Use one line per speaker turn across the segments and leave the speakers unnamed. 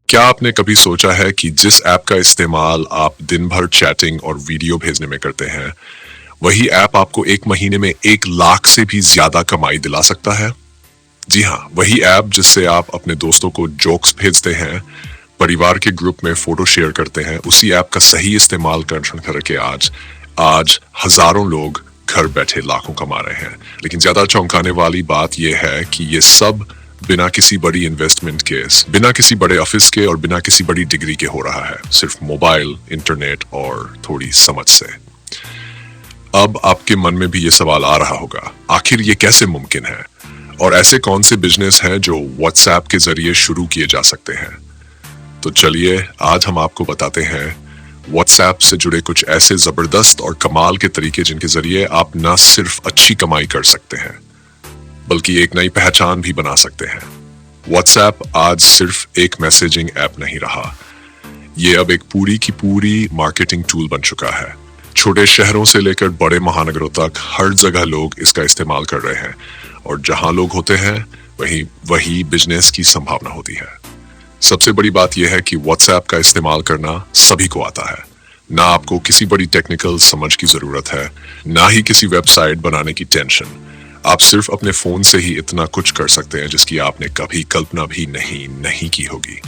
क्या आपने कभी सोचा है कि जिस ऐप का इस्तेमाल आप दिन भर चैटिंग और वीडियो भेजने में करते हैं, वही ऐप आपको 1 महीने में 1 लाख से भी ज़्यादा कमाई दिला सकता है? जी हाँ, वही ऐप जिससे आप अपने दोस्तों को जोक्स भेजते हैं, परिवार के ग्रुप में फ़ोटो शेयर करते हैं, उसी ऐप का सही इस्तेमाल करके आज आज हज़ारों लोग घर बैठे लाखों कमा रहे हैं। लेकिन ज़्यादा चौंकाने वाली बात यह है कि ये सब बिना किसी बड़ी इन्वेस्टमेंट के, बिना किसी बड़े ऑफिस के और बिना किसी बड़ी डिग्री के हो रहा है, सिर्फ मोबाइल, इंटरनेट और थोड़ी समझ से। अब आपके मन में भी ये सवाल आ रहा होगा, आखिर ये कैसे मुमकिन है? और ऐसे कौन से बिजनेस हैं जो व्हाट्सएप के जरिए शुरू किए जा सकते हैं? तो चलिए आज हम आपको बताते हैं व्हाट्सएप से जुड़े कुछ ऐसे जबरदस्त और कमाल के तरीके जिनके जरिए आप न सिर्फ अच्छी कमाई कर सकते हैं, बल्कि एक नई पहचान भी बना सकते हैं। व्हाट्सएप आज सिर्फ एक मैसेजिंग ऐप नहीं रहा, ये अब एक पूरी की पूरी मार्केटिंग टूल बन चुका है। छोटे शहरों से लेकर बड़े महानगरों तक हर जगह लोग इसका इस्तेमाल कर रहे हैं, और जहां लोग होते हैं वही बिजनेस की संभावना होती है। सबसे बड़ी बात यह है कि व्हाट्सएप का इस्तेमाल करना सभी को आता है। ना आपको किसी बड़ी टेक्निकल समझ की जरूरत है, ना ही किसी वेबसाइट बनाने की टेंशन। आप सिर्फ अपने फोन से ही इतना कुछ कर सकते हैं जिसकी आपने कभी कल्पना भी नहीं की होगी।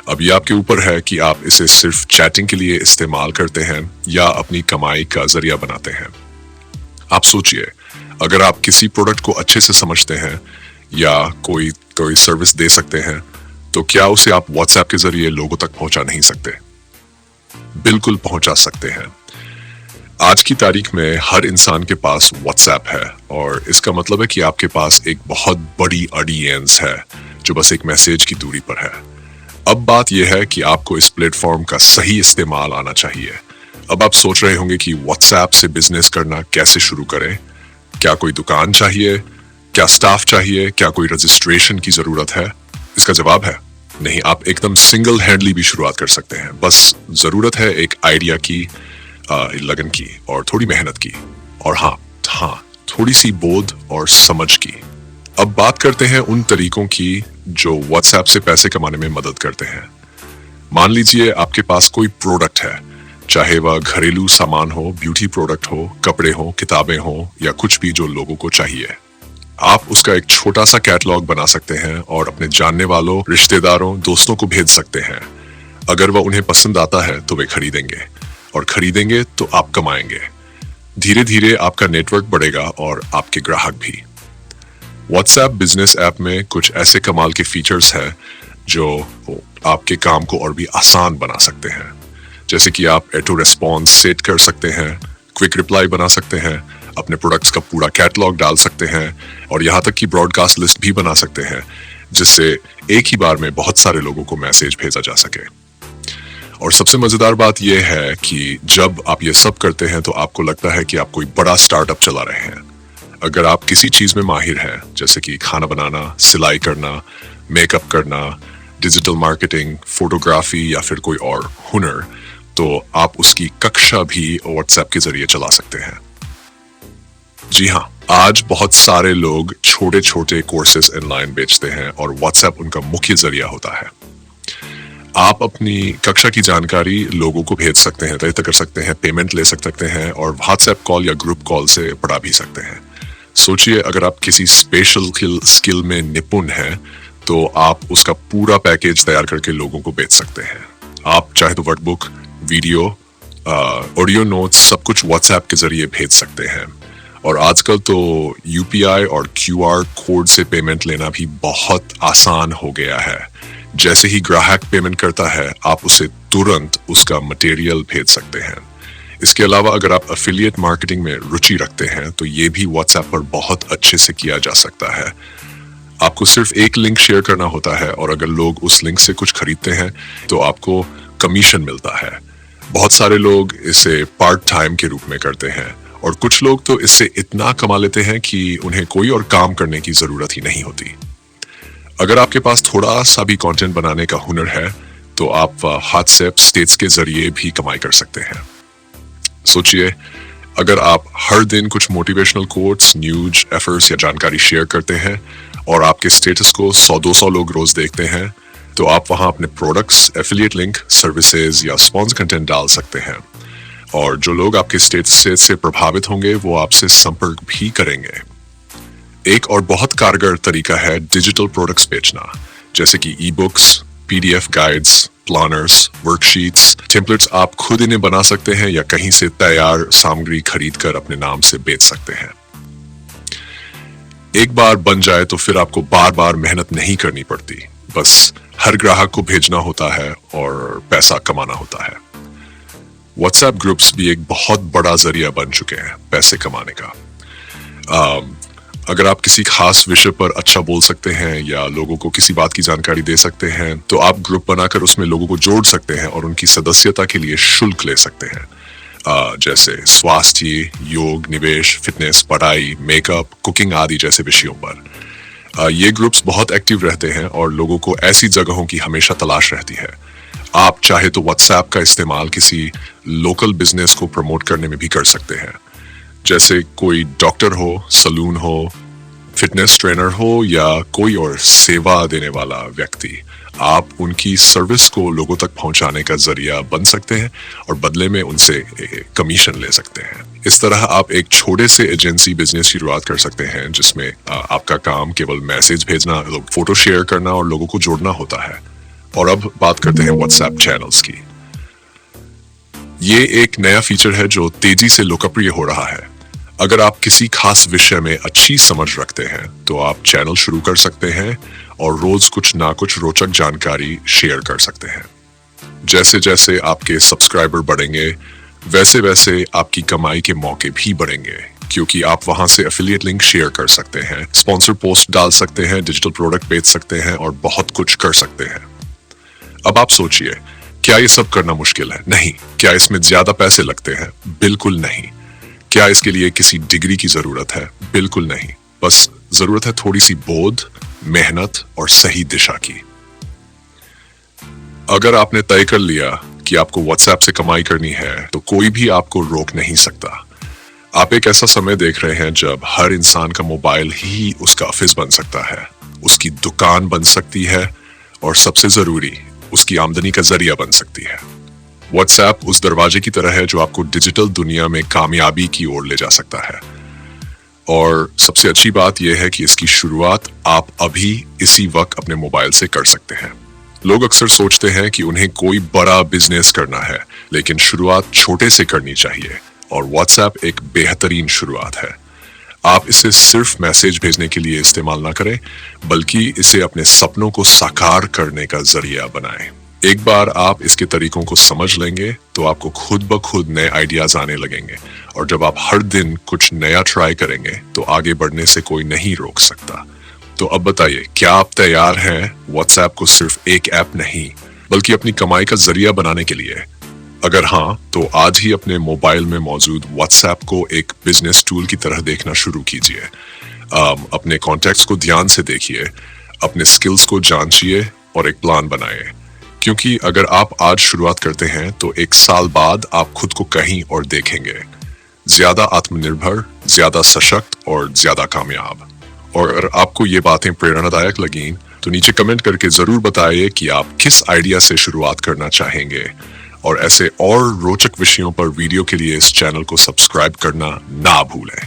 अब ये आपके ऊपर है कि आप इसे सिर्फ चैटिंग के लिए इस्तेमाल करते हैं या अपनी कमाई का जरिया बनाते हैं। आप सोचिए, अगर आप किसी प्रोडक्ट को अच्छे से समझते हैं या कोई सर्विस दे सकते हैं, तो क्या उसे आप व्हाट्सएप के जरिए लोगों तक पहुंचा नहीं सकते? बिल्कुल पहुंचा सकते हैं। आज की तारीख में हर इंसान के पास व्हाट्सएप है, और इसका मतलब है कि आपके पास एक बहुत बड़ी ऑडियंस है जो बस एक मैसेज की दूरी पर है। अब बात यह है कि आपको इस प्लेटफॉर्म का सही इस्तेमाल आना चाहिए। अब आप सोच रहे होंगे कि व्हाट्सएप से बिजनेस करना कैसे शुरू करें? क्या कोई दुकान चाहिए? क्या स्टाफ चाहिए? क्या कोई रजिस्ट्रेशन की जरूरत है? इसका जवाब है नहीं। आप एकदम सिंगल हैंडली भी शुरुआत कर सकते हैं। बस जरूरत है एक आइडिया की, लगन की और थोड़ी मेहनत की, और हाँ, थोड़ी सी बोध और समझ की। अब बात करते हैं उन तरीकों की जो व्हाट्सएप से पैसे कमाने में मदद करते हैं। मान लीजिए आपके पास कोई प्रोडक्ट है, चाहे वह घरेलू सामान हो, ब्यूटी प्रोडक्ट हो, कपड़े हो, किताबें हो, या कुछ भी जो लोगों को चाहिए। आप उसका एक छोटा सा कैटलॉग बना सकते हैं और अपने जानने वालों, रिश्तेदारों, दोस्तों को भेज सकते हैं। अगर वह उन्हें पसंद आता है तो वे खरीदेंगे, और खरीदेंगे तो आप कमाएंगे। धीरे धीरे आपका नेटवर्क बढ़ेगा और आपके ग्राहक भी। व्हाट्सएप बिजनेस ऐप में कुछ ऐसे कमाल के फीचर्स हैं जो आपके काम को और भी आसान बना सकते हैं। जैसे कि आप ऑटो रेस्पॉन्स सेट कर सकते हैं, क्विक रिप्लाई बना सकते हैं, अपने प्रोडक्ट्स का पूरा कैटलॉग डाल सकते हैं, और यहाँ तक कि ब्रॉडकास्ट लिस्ट भी बना सकते हैं, जिससे एक ही बार में बहुत सारे लोगों को मैसेज भेजा जा सके। और सबसे मजेदार बात यह है कि जब आप ये सब करते हैं तो आपको लगता है कि आप कोई बड़ा स्टार्टअप चला रहे हैं। अगर आप किसी चीज में माहिर हैं, जैसे कि खाना बनाना, सिलाई करना, मेकअप करना, डिजिटल मार्केटिंग, फोटोग्राफी या फिर कोई और हुनर, तो आप उसकी कक्षा भी व्हाट्सएप के जरिए चला सकते हैं। जी हाँ, आज बहुत सारे लोग छोटे छोटे कोर्सेज ऑनलाइन बेचते हैं और व्हाट्सएप उनका मुख्य जरिया होता है। आप अपनी कक्षा की जानकारी लोगों को भेज सकते हैं, तय कर सकते हैं, पेमेंट ले सकते हैं, और व्हाट्सएप कॉल या ग्रुप कॉल से पढ़ा भी सकते हैं। सोचिए, अगर आप किसी स्पेशल स्किल में निपुण हैं, तो आप उसका पूरा पैकेज तैयार करके लोगों को बेच सकते हैं। आप चाहे तो वर्कबुक, वीडियो, ऑडियो नोट्स, सब कुछ व्हाट्सएप के जरिए भेज सकते हैं। और आजकल तो यूपीआई और क्यूआर कोड से पेमेंट लेना भी बहुत आसान हो गया है। जैसे ही ग्राहक पेमेंट करता है, आप उसे तुरंत उसका मटेरियल भेज सकते हैं। इसके अलावा अगर आप एफिलिएट मार्केटिंग में रुचि रखते हैं, तो ये भी व्हाट्सएप पर बहुत अच्छे से किया जा सकता है। आपको सिर्फ एक लिंक शेयर करना होता है, और अगर लोग उस लिंक से कुछ खरीदते हैं तो आपको कमीशन मिलता है। बहुत सारे लोग इसे पार्ट टाइम के रूप में करते हैं, और कुछ लोग तो इससे इतना कमा लेते हैं कि उन्हें कोई और काम करने की जरूरत ही नहीं होती। अगर आपके पास थोड़ा सा भी कंटेंट बनाने का हुनर है, तो आप व्हाट्सएप स्टेट्स के जरिए भी कमाई कर सकते हैं। सोचिए, अगर आप हर दिन कुछ मोटिवेशनल कोट्स, न्यूज, एफर्ट्स या जानकारी शेयर करते हैं, और आपके स्टेटस को 100-200 लोग रोज देखते हैं, तो आप वहां अपने प्रोडक्ट्स, एफिलिएट लिंक, सर्विसेज या स्पॉन्सर कंटेंट डाल सकते हैं। और जो लोग आपके स्टेट से प्रभावित होंगे वो आपसे संपर्क भी करेंगे। एक और बहुत कारगर तरीका है डिजिटल प्रोडक्ट्स बेचना, जैसे कि e books, PDF guides, planners, worksheets, templates. आप खुद इन्हें बना सकते हैं या कहीं से तैयार सामग्री खरीद कर अपने नाम से बेच सकते हैं। एक बार बन जाए तो फिर आपको बार बार मेहनत नहीं करनी पड़ती, बस हर ग्राहक को भेजना होता है और पैसा कमाना होता है। व्हाट्सएप ग्रुप्स भी एक बहुत बड़ा जरिया बन चुके हैं पैसे कमाने का। अगर आप किसी खास विषय पर अच्छा बोल सकते हैं या लोगों को किसी बात की जानकारी दे सकते हैं तो आप ग्रुप बनाकर उसमें लोगों को जोड़ सकते हैं और उनकी सदस्यता के लिए शुल्क ले सकते हैं, जैसे स्वास्थ्य, योग, निवेश, फिटनेस, पढ़ाई, मेकअप, कुकिंग आदि जैसे विषयों पर। ये ग्रुप्स बहुत एक्टिव रहते हैं और लोगों को ऐसी जगहों की हमेशा तलाश रहती है। आप चाहे तो व्हाट्सएप का इस्तेमाल किसी लोकल बिजनेस को प्रमोट करने में भी कर सकते हैं, जैसे कोई डॉक्टर हो, सलून हो, फिटनेस ट्रेनर हो या कोई और सेवा देने वाला व्यक्ति। आप उनकी सर्विस को लोगों तक पहुंचाने का जरिया बन सकते हैं और बदले में उनसे कमीशन ले सकते हैं। इस तरह आप एक छोटे से एजेंसी बिजनेस की शुरुआत कर सकते हैं जिसमें आपका काम केवल मैसेज भेजना, फोटो शेयर करना और लोगों को जोड़ना होता है। और अब बात करते हैं व्हाट्सएप चैनल्स की। ये एक नया फीचर है जो तेजी से लोकप्रिय हो रहा है। अगर आप किसी खास विषय में अच्छी समझ रखते हैं तो आप चैनल शुरू कर सकते हैं और रोज कुछ ना कुछ रोचक जानकारी शेयर कर सकते हैं। जैसे जैसे आपके सब्सक्राइबर बढ़ेंगे वैसे वैसे आपकी कमाई के मौके भी बढ़ेंगे, क्योंकि आप वहां से एफिलिएट लिंक शेयर कर सकते हैं, स्पॉन्सर पोस्ट डाल सकते हैं, डिजिटल प्रोडक्ट बेच सकते हैं और बहुत कुछ कर सकते हैं। अब आप सोचिए, क्या ये सब करना मुश्किल है? नहीं। क्या इसमें ज्यादा पैसे लगते हैं? बिल्कुल नहीं। क्या इसके लिए किसी डिग्री की जरूरत है? बिल्कुल नहीं। बस जरूरत है थोड़ी सी बोध, मेहनत और सही दिशा की। अगर आपने तय कर लिया कि आपको व्हाट्सएप से कमाई करनी है तो कोई भी आपको रोक नहीं सकता। आप एक ऐसा समय देख रहे हैं जब हर इंसान का मोबाइल ही उसका ऑफिस बन सकता है, उसकी दुकान बन सकती है और सबसे जरूरी उसकी आमदनी का जरिया बन सकती है। व्हाट्सएप उस दरवाजे की तरह है जो आपको डिजिटल दुनिया में कामयाबी की ओर ले जा सकता है। और सबसे अच्छी बात यह है कि इसकी शुरुआत आप अभी इसी वक्त अपने मोबाइल से कर सकते हैं। लोग अक्सर सोचते हैं कि उन्हें कोई बड़ा बिजनेस करना है, लेकिन शुरुआत छोटे से करनी चाहिए और व्हाट्सएप एक बेहतरीन शुरुआत है। आप इसे सिर्फ मैसेज भेजने के लिए इस्तेमाल ना करें, बल्कि इसे अपने सपनों को साकार करने का जरिया बनाएं। एक बार आप इसके तरीकों को समझ लेंगे तो आपको खुद ब खुद नए आइडियाज आने लगेंगे और जब आप हर दिन कुछ नया ट्राई करेंगे तो आगे बढ़ने से कोई नहीं रोक सकता। तो अब बताइए, क्या आप तैयार हैं व्हाट्सएप को सिर्फ एक ऐप नहीं बल्कि अपनी कमाई का जरिया बनाने के लिए? अगर हाँ, तो आज ही अपने मोबाइल में मौजूद व्हाट्सएप को एक बिजनेस टूल की तरह देखना शुरू कीजिए। अपने कॉन्टैक्ट्स को ध्यान से देखिए, अपने स्किल्स को जांचिए और एक प्लान बनाइए, क्योंकि अगर आप आज शुरुआत करते हैं तो एक साल बाद आप खुद को कहीं और देखेंगे, ज्यादा आत्मनिर्भर, ज्यादा सशक्त और ज्यादा कामयाब। और अगर आपको ये बातें प्रेरणादायक लगीं तो नीचे कमेंट करके जरूर बताइए कि आप किस आइडिया से शुरुआत करना चाहेंगे। और ऐसे और रोचक विषयों पर वीडियो के लिए इस चैनल को सब्सक्राइब करना ना भूलें।